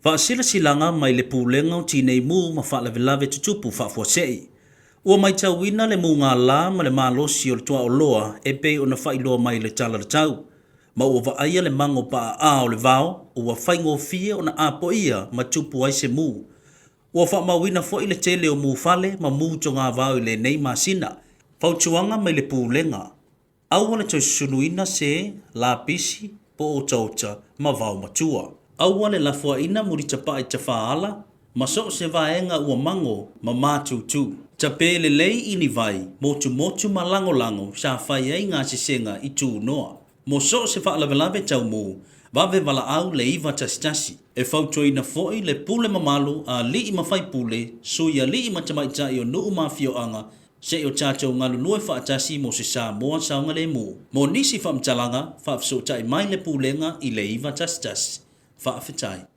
Faasila silanga mai le pulenga o tinei mu ma whaalawelawe tutupu whaafuasei. Ua mai tauina le mu ngā la ma le malosi o le tua o loa e pei o na whailoa mai le tala le tau. Ma ua waaia le mango pa a o le vao, ua whaingo fia o na apo ia ma tupu ai se mu. Ua whaamawina fo i le tele o mu fale ma mu to ngā vao i le nei masina. Fautuaga mai le pulenga. Aua le toisunuina se la pisi po o tauta ma vao matua. Aua le lafua ina murita pa i tafaala, ma so se vaenga ua mango ma mātutu. Ta pe le lei ini vai, motu ma lango sa whai ei ngā sisenga i tū noa. Mo so se whaalawelawe tau mu, wawe wala au le iwa tasitasi. E fautoi na foi le pule mamalu a li i mawhai pule, suia li i matamaita i o nuu mawhio anga, se o tātou ngalu nue whaatasi mo se sa moa saunga le mu. Mo nisi whamtalanga, whaafsota i mai le pulenga i le iwa tasitasi. Faafitai.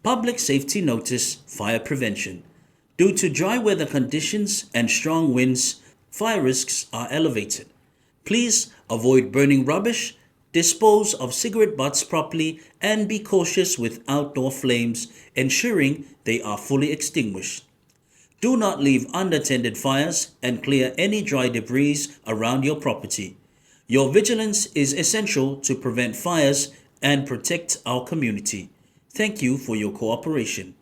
Public safety notice, fire prevention. Due to dry weather conditions and strong winds, fire risks are elevated. Please avoid burning rubbish, dispose of cigarette butts properly, and be cautious with outdoor flames, ensuring they are fully extinguished. Do not leave unattended fires and clear any dry debris around your property. Your vigilance is essential to prevent fires and protect our community. Thank you for your cooperation.